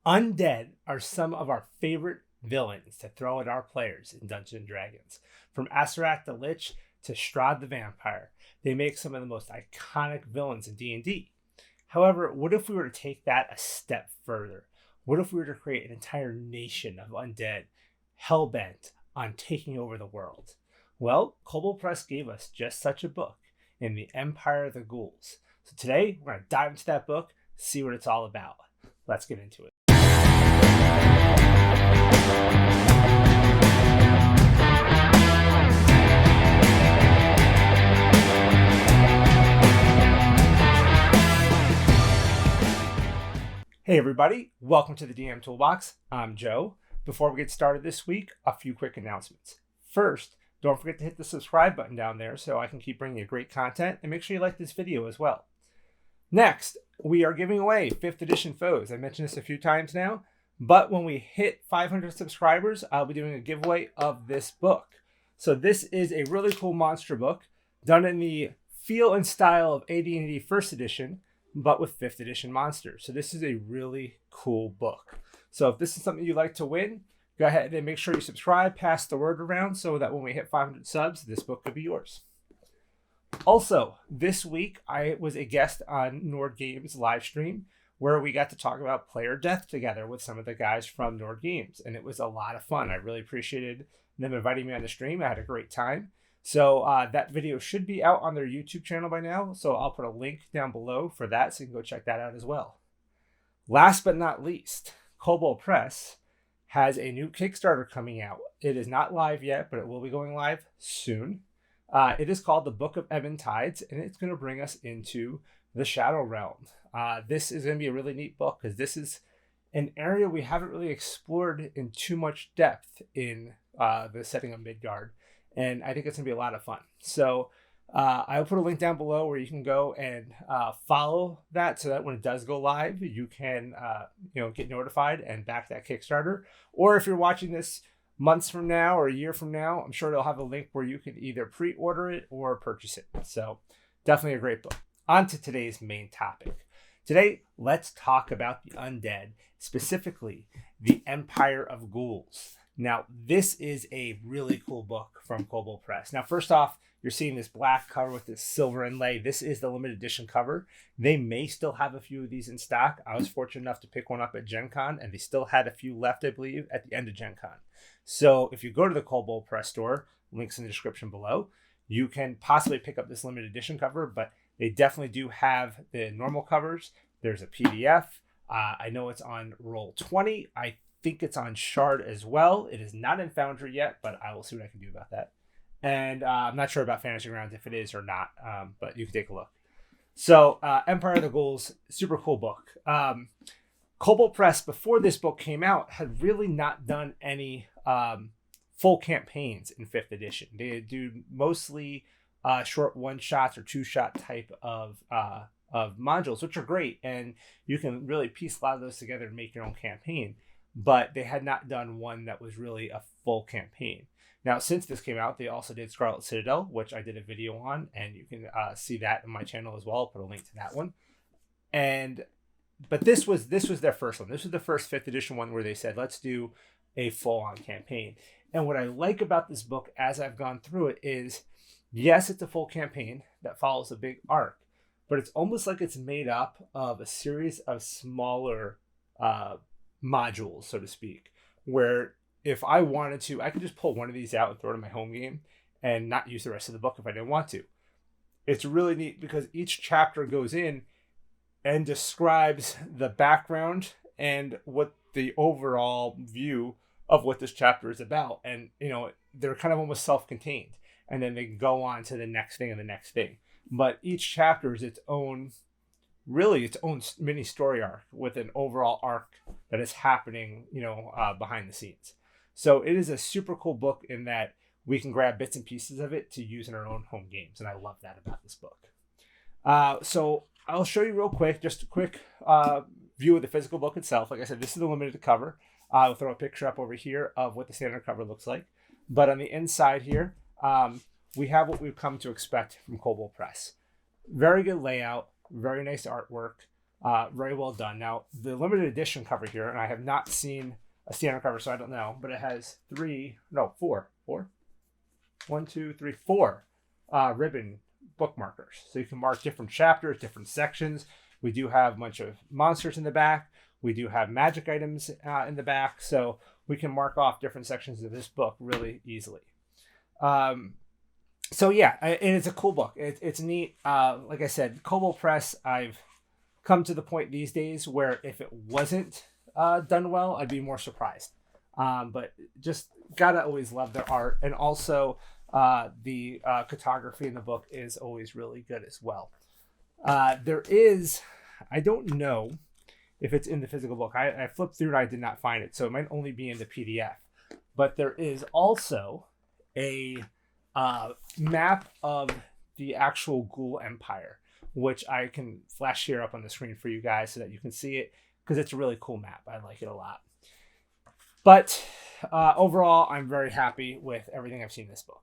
Undead are some of our favorite villains to throw at our players in Dungeons and Dragons. From Asarat the Lich to Strahd the Vampire, they make some of the most iconic villains in D&D. However, what if we were to take that a step further? What if we were to create an entire nation of undead, hellbent on taking over the world? Well, Kobold Press gave us just such a book in the Empire of the Ghouls. So today, we're going to dive into that book, see what it's all about. Let's get into it. Hey everybody, welcome to the DM Toolbox. I'm Joe. Before we get started this week, a few quick announcements. First, don't forget to hit the subscribe button down there so I can keep bringing you great content, and make sure you like this video as well. Next, we are giving away 5th edition foes. I mentioned this a few times now, but when we hit 500 subscribers, I'll be doing a giveaway of this book. So this is a really cool monster book done in the feel and style of AD&D 1st edition, but with 5th edition monsters. So this is a really cool book. So if this is something you'd like to win, go ahead and make sure you subscribe, pass the word around so that when we hit 500 subs, this book could be yours. Also, this week, I was a guest on Nord Games live stream where we got to talk about player death together with some of the guys from Nord Games. And it was a lot of fun. I really appreciated them inviting me on the stream. I had a great time. So that video should be out on their YouTube channel by now. So I'll put a link down below for that so you can go check that out as well. Last but not least, Kobold Press has a new Kickstarter coming out. It is not live yet, but it will be going live soon. It is called The Book of Ebon Tides, and it's going to bring us into the Shadow Realm. This is going to be a really neat book because this is an area we haven't really explored in too much depth in the setting of Midgard, and I think it's going to be a lot of fun. So I'll put a link down below where you can go and follow that so that when it does go live, you can get notified and back that Kickstarter. Or if you're watching this months from now or a year from now, I'm sure they'll have a link where you can either pre-order it or purchase it. So definitely a great book. On to today's main topic. Today, let's talk about the undead, specifically the Empire of Ghouls. Now, this is a really cool book from Kobold Press. Now, first off, you're seeing this black cover with this silver inlay. This is the limited edition cover. They may still have a few of these in stock. I was fortunate enough to pick one up at Gen Con, and they still had a few left, I believe, at the end of Gen Con. So if you go to the Kobold Press store, links in the description below, you can possibly pick up this limited edition cover, but they definitely do have the normal covers. There's a PDF. I know it's on Roll20. I think it's on Shard as well. It is not in Foundry yet, but I will see what I can do about that. And I'm not sure about Fantasy Grounds if it is or not, but you can take a look. So Empire of the Ghouls, super cool book. Kobold Press, before this book came out, had really not done any full campaigns in 5th edition. They do mostly short one-shots or two-shot type of modules, which are great, and you can really piece a lot of those together and make your own campaign. But they had not done one that was really a full campaign. Now, since this came out, they also did Scarlet Citadel, which I did a video on, and you can see that in my channel as well. I'll put a link to that one. But this was their first one. This was the first 5th edition one where they said, let's do a full-on campaign. And what I like about this book as I've gone through it is, yes, it's a full campaign that follows a big arc, but it's almost like it's made up of a series of smaller modules, so to speak, where if I wanted to, I could just pull one of these out and throw it in my home game and not use the rest of the book if I didn't want to. It's really neat because each chapter goes in and describes the background and what the overall view of what this chapter is about. And, they're kind of almost self-contained. And then they go on to the next thing and the next thing. But each chapter is its own mini story arc with an overall arc that is happening, behind the scenes. So it is a super cool book in that we can grab bits and pieces of it to use in our own home games. And I love that about this book. So I'll show you real quick, just a quick view of the physical book itself. Like I said, this is the limited cover. I'll throw a picture up over here of what the standard cover looks like. But on the inside here, we have what we've come to expect from Kobold Press. Very good layout, very nice artwork. Very well done. Now, the limited edition cover here, and I have not seen a standard cover, so I don't know, but it has four ribbon bookmarkers. So you can mark different chapters, different sections. We do have a bunch of monsters in the back. We do have magic items in the back. So we can mark off different sections of this book really easily. So yeah, and it's a cool book. It's neat. Like I said, Kobold Press, I've come to the point these days where if it wasn't done well, I'd be more surprised. But just gotta always love their art. And also the cartography in the book is always really good as well. There is, I don't know if it's in the physical book. I flipped through and I did not find it. So it might only be in the PDF. But there is also a map of the actual Ghoul Empire, which I can flash here up on the screen for you guys so that you can see it, because it's a really cool map. I like it a lot. But overall, I'm very happy with everything I've seen in this book.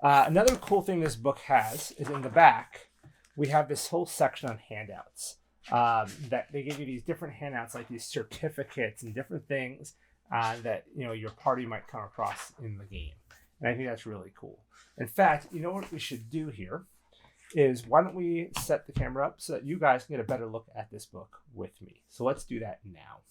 Another cool thing this book has is in the back, we have this whole section on handouts. That they give you these different handouts, like these certificates and different things that your party might come across in the game. And I think that's really cool. In fact, you know what we should do here is, why don't we set the camera up so that you guys can get a better look at this book with me. So let's do that now.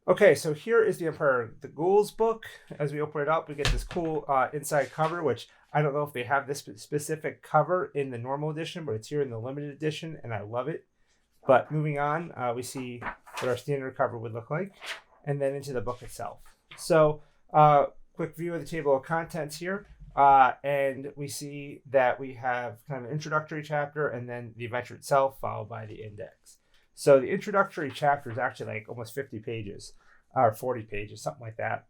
Okay, so here is the Empire the Ghouls book. As we open it up, we get this cool inside cover, which I don't know if they have this specific cover in the normal edition, but it's here in the limited edition, and I love it. But moving on, we see what our standard cover would look like, and then into the book itself. So quick view of the table of contents here. And we see that we have kind of an introductory chapter and then the adventure itself, followed by the index. So the introductory chapter is actually like almost 50 pages or 40 pages, something like that.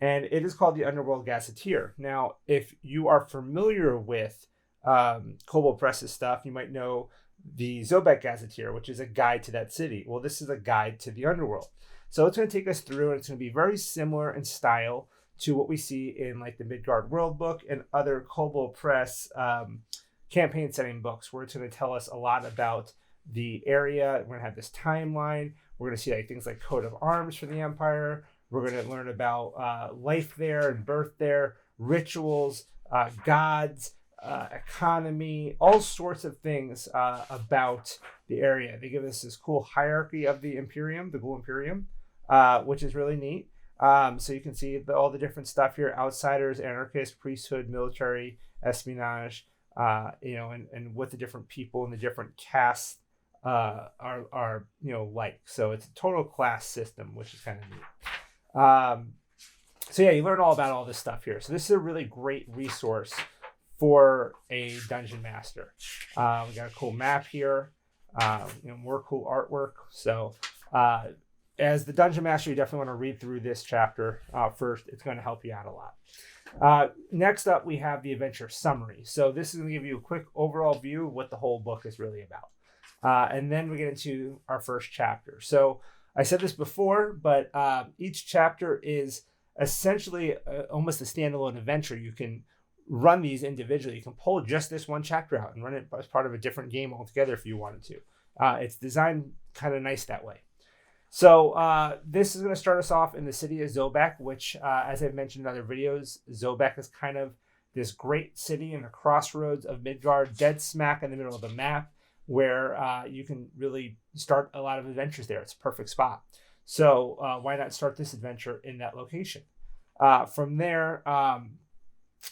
And it is called the Underworld Gazetteer. Now, if you are familiar with Kobold Press's stuff, you might know the Zobek Gazetteer, which is a guide to that city. Well, this is a guide to the underworld. So it's going to take us through, and it's going to be very similar in style to what we see in like the Midgard World book and other Kobold Press campaign setting books, where it's going to tell us a lot about the area. We're going to have this timeline. We're going to see like things like coat of arms for the Empire. We're going to learn about life there and birth there, rituals, gods, economy, all sorts of things about the area. They give us this cool hierarchy of the Imperium, the Ghoul Imperium, which is really neat. So you can see all the different stuff here: outsiders, anarchists, priesthood, military, espionage, and what the different people and the different castes are like. So it's a total class system, which is kind of neat. So yeah, you learn all about all this stuff here. So this is a really great resource for a dungeon master. We got a cool map here, more cool artwork. So as the dungeon master, you definitely want to read through this chapter first. It's going to help you out a lot. Next up, we have the adventure summary. So this is going to give you a quick overall view of what the whole book is really about. And then we get into our first chapter. So I said this before, but each chapter is essentially almost a standalone adventure. You can run these individually. You can pull just this one chapter out and run it as part of a different game altogether if you wanted to. It's designed kind of nice that way. So this is going to start us off in the city of Zobek, which, as I've mentioned in other videos, Zobek is kind of this great city in the crossroads of Midgard, dead smack in the middle of the map, where you can really start a lot of adventures there. It's a perfect spot. So why not start this adventure in that location? From there,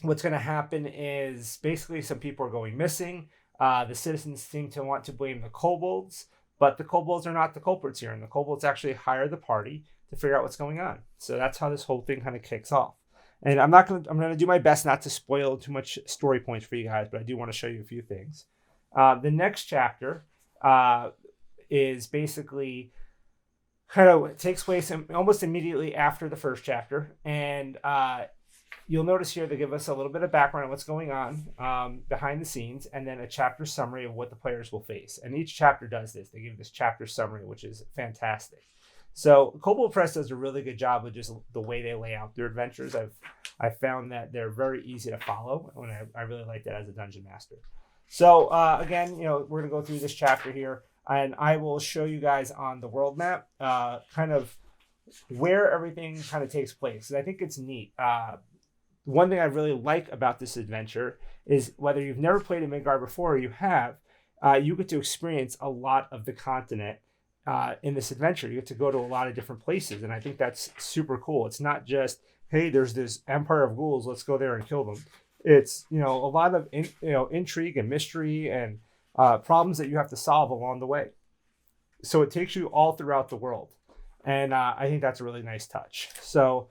what's going to happen is basically some people are going missing. The citizens seem to want to blame the kobolds, but the kobolds are not the culprits here, and the kobolds actually hire the party to figure out what's going on. So that's how this whole thing kind of kicks off. And I'm going to do my best not to spoil too much story points for you guys, but I do want to show you a few things. The next chapter is basically it takes place almost immediately after the first chapter, and you'll notice here they give us a little bit of background on what's going on behind the scenes, and then a chapter summary of what the players will face. And each chapter does this. They give this chapter summary, which is fantastic. So Kobold Press does a really good job with just the way they lay out their adventures. I've found that they're very easy to follow, and I really like that as a dungeon master. So again, we're going to go through this chapter here. and I will show you guys on the world map kind of where everything kind of takes place. And I think it's neat. One thing I really like about this adventure is whether you've never played in Midgard before or you have, you get to experience a lot of the continent in this adventure. You get to go to a lot of different places, and I think that's super cool. It's not just, hey, there's this empire of ghouls, let's go there and kill them. It's, a lot of intrigue and mystery and problems that you have to solve along the way. So it takes you all throughout the world, and I think that's a really nice touch. So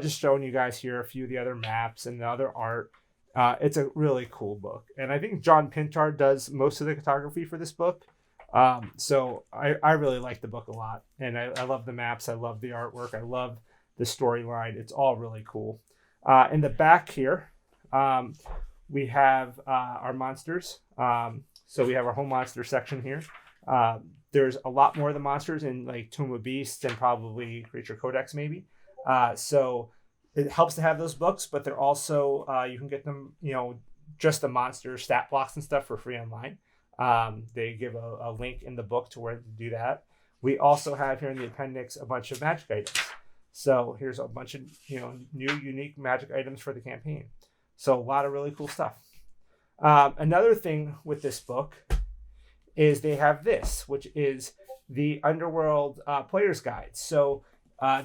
just showing you guys here a few of the other maps and the other art. It's a really cool book, and I think John Pintar does most of the cartography for this book. So I really like the book a lot, and I love the maps. I love the artwork. I love the storyline. It's all really cool. In the back here, we have our monsters. So we have our home monster section here. There's a lot more of the monsters in like Tomb of Beasts and probably Creature Codex maybe. So it helps to have those books, but they're also, you can get them, just the monster stat blocks and stuff for free online. They give a link in the book to where to do that. We also have here in the appendix a bunch of magic items. So here's a bunch of, new unique magic items for the campaign. So a lot of really cool stuff. Another thing with this book is they have this, which is the Underworld Player's Guide. So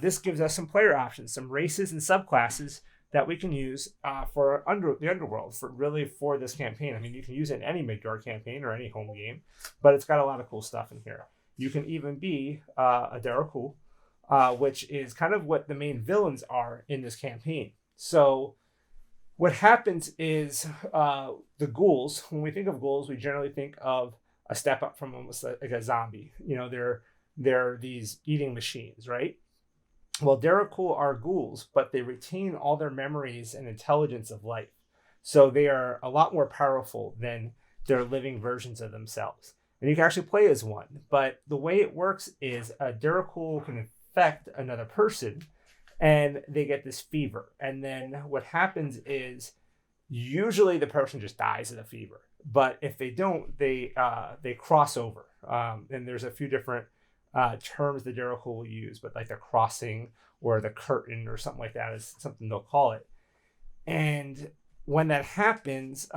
this gives us some player options, some races and subclasses that we can use for the Underworld for this campaign. I mean, you can use it in any Midgard campaign or any home game, but it's got a lot of cool stuff in here. You can even be a Darakul, which is kind of what the main villains are in this campaign. So what happens is the ghouls, when we think of ghouls, we generally think of a step up from almost like a zombie. They're these eating machines, right? Well, Darakul are ghouls, but they retain all their memories and intelligence of life. So they are a lot more powerful than their living versions of themselves. And you can actually play as one. But the way it works is a Darakul can infect another person, and they get this fever. And then what happens is usually the person just dies of the fever. But if they don't, they cross over. And there's a few different terms the Darakul will use, but like the crossing or the curtain or something like that is something they'll call it. And when that happens,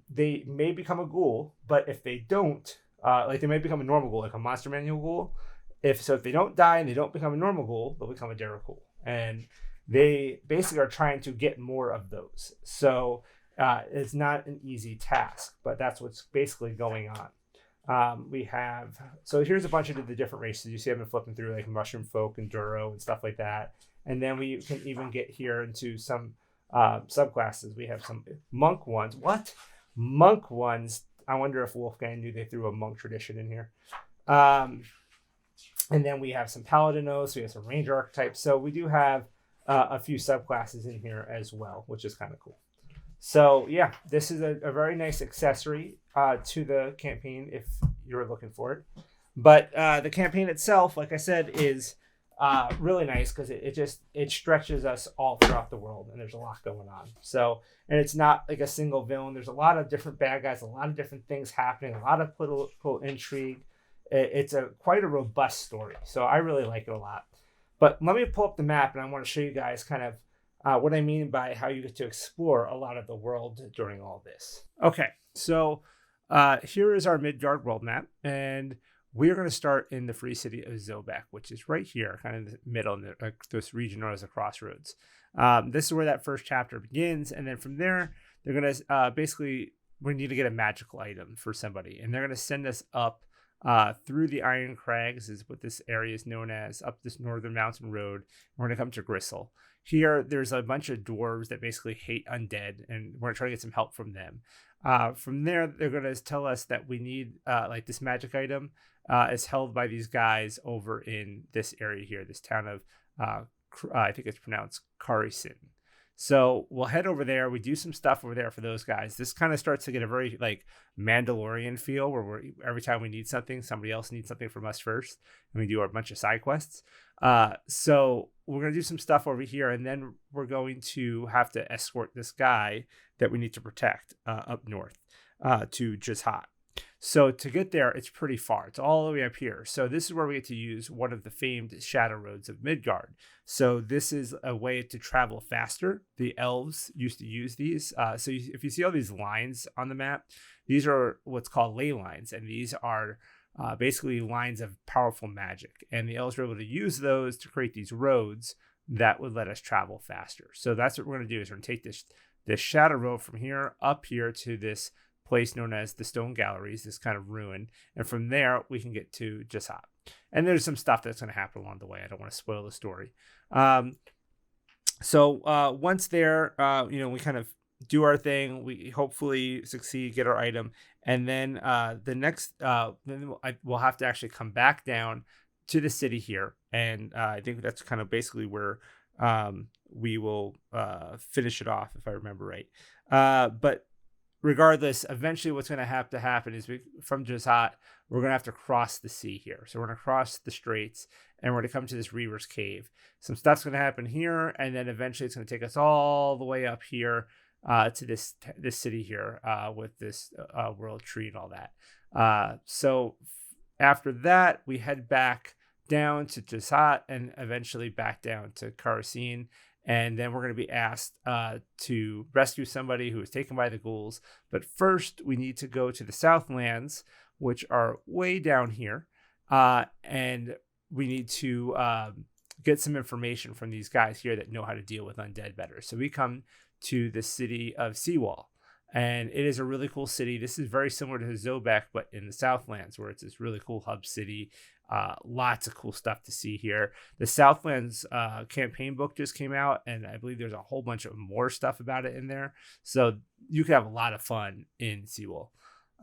they may become a ghoul, but if they don't, they may become a normal ghoul, like a Monster Manual ghoul. If they don't die and they don't become a normal ghoul, they'll become a Darakul. And they basically are trying to get more of those. So it's not an easy task, but that's what's basically going on. So here's a bunch of the different races. You see I've been flipping through like Mushroom Folk and Duro and stuff like that. And then we can even get here into some subclasses. We have some monk ones. What? Monk ones? I wonder if Wolfgang knew they threw a monk tradition in here. And then we have some Paladinos. We have some Ranger archetypes. So we do have a few subclasses in here as well, which is kind of cool. So yeah, this is a very nice accessory to the campaign if you're looking for it. But the campaign itself, like I said, is really nice because it stretches us all throughout the world, and there's a lot going on. So, and it's not like a single villain. There's a lot of different bad guys, a lot of different things happening, a lot of political intrigue. It's quite a robust story. So I really like it a lot. But let me pull up the map, and I want to show you guys kind of what I mean by how you get to explore a lot of the world during all this. Okay, so here is our Midgard world map, and we're going to start in the free city of Zobek, which is right here, kind of in the middle, in this region known as the Crossroads. This is where that first chapter begins, and then from there, they're going to we need to get a magical item for somebody, and they're going to send us up through the Iron Crags, is what this area is known as, up this northern mountain road. We're going to come to Gristle. Here, there's a bunch of dwarves that basically hate undead, and we're going to try to get some help from them. From there, they're going to tell us that we need this magic item is held by these guys over in this area here, this town of, I think it's pronounced Karisin. So we'll head over there. We do some stuff over there for those guys. This kind of starts to get a very like Mandalorian feel where every time we need something, somebody else needs something from us first. And we do a bunch of side quests. So we're going to do some stuff over here. And then we're going to have to escort this guy that we need to protect up north to Jizhat. So to get there, it's pretty far. It's all the way up here. So this is where we get to use one of the famed shadow roads of Midgard. So this is a way to travel faster. The elves used to use these. If you see all these lines on the map, these are what's called ley lines. And these are basically lines of powerful magic. And the elves were able to use those to create these roads that would let us travel faster. So that's what we're going to do is we're going to take this shadow road from here up here to this place known as the Stone Galleries, this kind of ruin. And from there, we can get to Jasat. And there's some stuff that's going to happen along the way. I don't want to spoil the story. Once there, we kind of do our thing. We hopefully succeed, get our item. And then we'll have to actually come back down to the city here. And I think that's kind of basically where we will finish it off, if I remember right. But regardless, eventually what's going to have to happen is from Jasat, we're going to have to cross the sea here. So we're going to cross the straits and we're going to come to this Reaver's Cave. Some stuff's going to happen here, and then eventually it's going to take us all the way up here to this city here with this world tree and all that. So after that, we head back down to Jasat and eventually back down to Karasine. And then we're going to be asked to rescue somebody who was taken by the ghouls. But first, we need to go to the Southlands, which are way down here. And we need to get some information from these guys here that know how to deal with undead better. So we come to the city of Seawall. And it is a really cool city. This is very similar to Zobek, but in the Southlands, where it's this really cool hub city. Lots of cool stuff to see here. The Southlands campaign book just came out, and I believe there's a whole bunch of more stuff about it in there. So you can have a lot of fun in Seawall.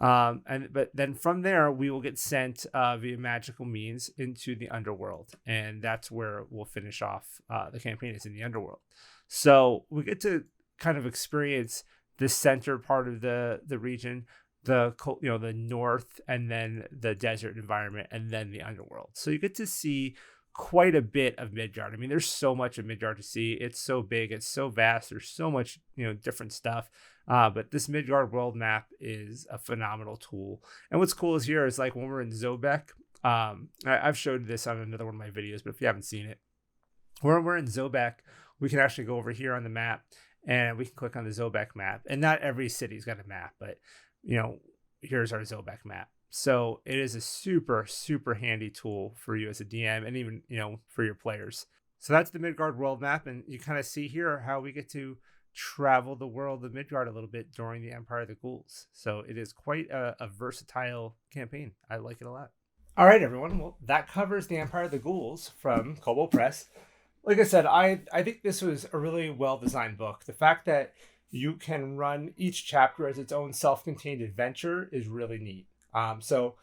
But then from there, we will get sent via magical means into the underworld. And that's where we'll finish off the campaign, is in the underworld. So we get to kind of experience the center part of the region, the north, and then the desert environment, and then the underworld. So you get to see quite a bit of Midgard. I mean, there's so much of Midgard to see. It's so big, it's so vast. There's so much, different stuff. But this Midgard world map is a phenomenal tool. And what's cool is here is like when we're in Zobek, I've showed this on another one of my videos, but if you haven't seen it, when we're in Zobek, we can actually go over here on the map and we can click on the Zobek map. And not every city's got a map, but here's our Zobek map. So it is a super, super handy tool for you as a DM and even, for your players. So that's the Midgard world map. And you kind of see here how we get to travel the world of Midgard a little bit during the Empire of the Ghouls. So it is quite a versatile campaign. I like it a lot. All right, everyone. Well, that covers the Empire of the Ghouls from Kobold Press. Like I said, I think this was a really well-designed book. The fact that you can run each chapter as its own self-contained adventure is really neat. So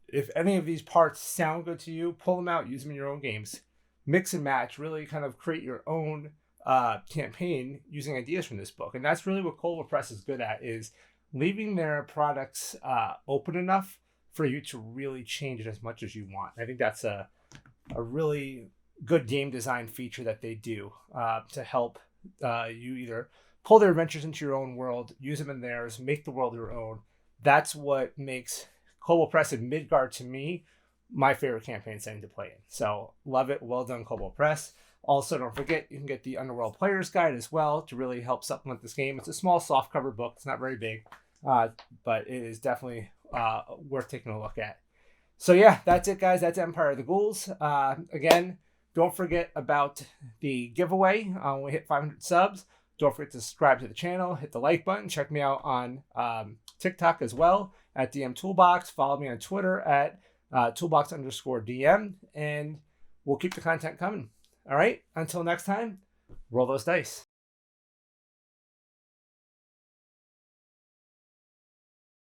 if any of these parts sound good to you, pull them out, use them in your own games. Mix and match, really kind of create your own campaign using ideas from this book. And that's really what Kobold Press is good at, is leaving their products open enough for you to really change it as much as you want. I think that's a really good game design feature that they do to help you either pull their adventures into your own world, use them in theirs, make the world your own. That's what makes Kobold Press and Midgard, to me, my favorite campaign setting to play in. So love it. Well done, Kobold Press. Also, don't forget, you can get the Underworld Player's Guide as well to really help supplement this game. It's a small softcover book. It's not very big, but it is definitely worth taking a look at. So yeah, that's it, guys. That's Empire of the Ghouls. Again, don't forget about the giveaway when we hit 500 subs. Don't forget to subscribe to the channel, hit the like button. Check me out on TikTok as well at DM Toolbox. Follow me on Twitter at toolbox_DM, and we'll keep the content coming. All right, until next time, roll those dice.